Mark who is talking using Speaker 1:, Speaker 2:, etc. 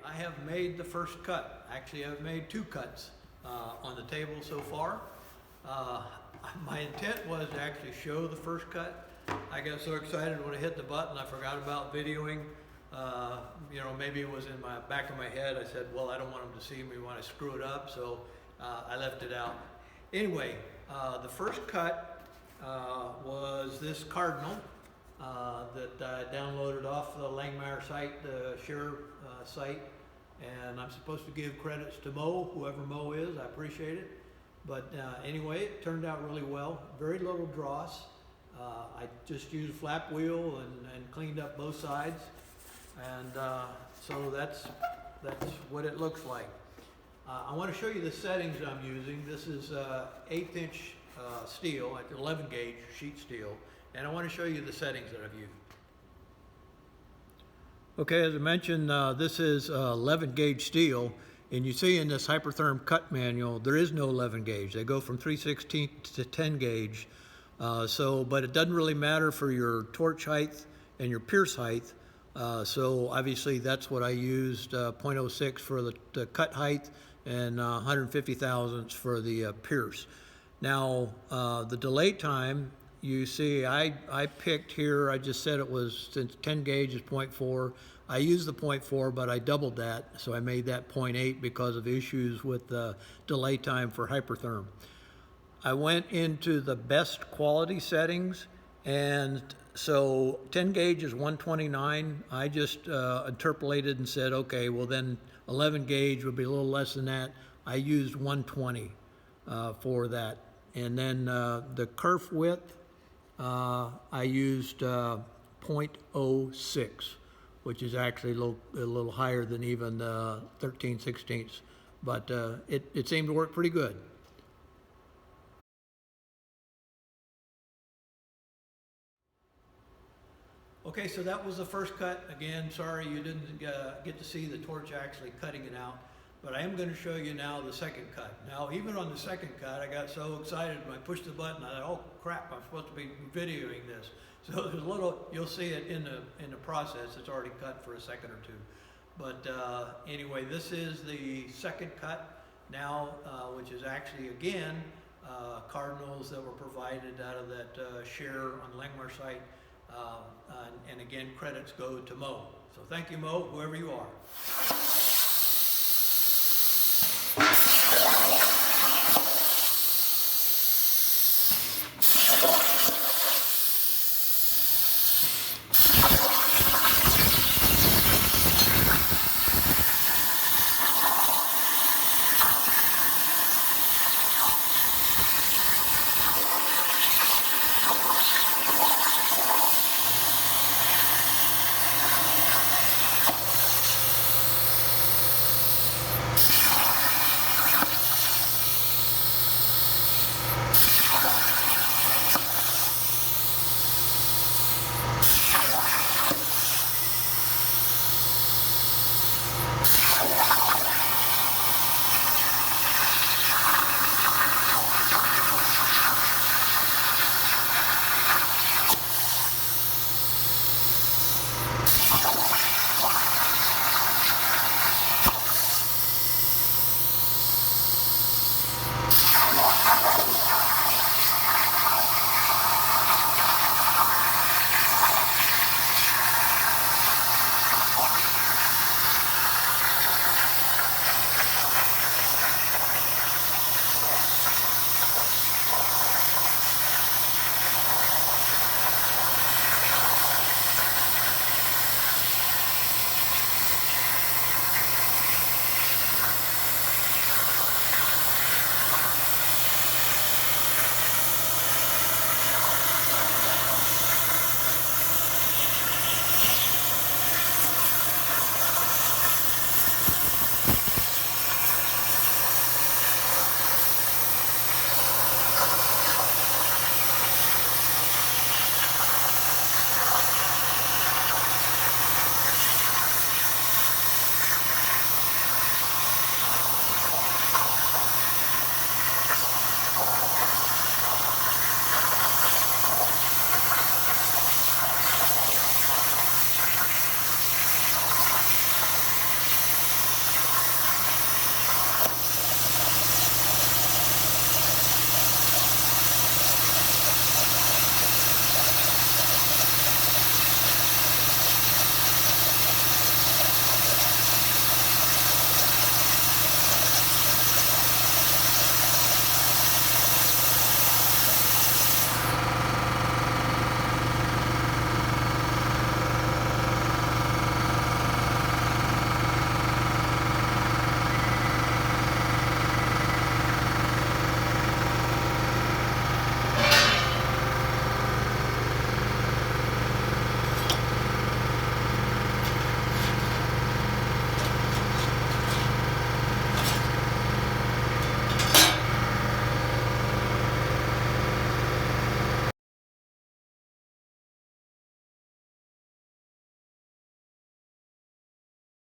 Speaker 1: I have made the first cut. Actually, I've made two cuts on the table so far. My intent was to actually show the first cut. I got so excited when I hit the button, I forgot about videoing. You know, maybe it was in my back of my head. I said, well, I don't want them to see me when I screw it up, so I left it out. Anyway, the first cut was this cardinal that I downloaded off the Langmuir site, the Share site, and I'm supposed to give credits to Mo, whoever Mo is. I appreciate it. But anyway, it turned out really well. Very little dross. I just used a flap wheel and cleaned up both sides, and so that's what it looks like. I want to show you the settings I'm using. This is 1/8 inch steel, like 11 gauge sheet steel, and I want to show you the settings that I've used. Okay, as I mentioned, this is 11 gauge steel, and you see in this Hypertherm cut manual, there is no 11 gauge. They go from 3/16 to 10 gauge. But it doesn't really matter for your torch height and your pierce height. So obviously that's what I used, 0.06 for the cut height and 150 thousandths for the pierce. Now, the delay time, you see I picked here, I just said it was, since 10 gauge is 0.4, I used the 0.4, but I doubled that, so I made that 0.8 because of issues with the delay time for Hypertherm. I went into the best quality settings, and so 10 gauge is 129. I just interpolated and said, okay, well then 11 gauge would be a little less than that. I used 120 for that. And then the kerf width, I used 0.06, which is actually a little higher than even 13/16. But it seemed to work pretty good. Okay, so that was the first cut. Again, sorry you didn't get to see the torch actually cutting it out, but I am going to show you now the second cut. Now, even on the second cut, I got so excited when I pushed the button, I thought, oh crap, I'm supposed to be videoing this. So there's a little, you'll see it in the process. It's already cut for a second or two. But anyway, this is the second cut now, which is actually, again, cardinals that were provided out of that Share on the Langmuir site. And again, credits go to Mo. So thank you, Mo, whoever you are.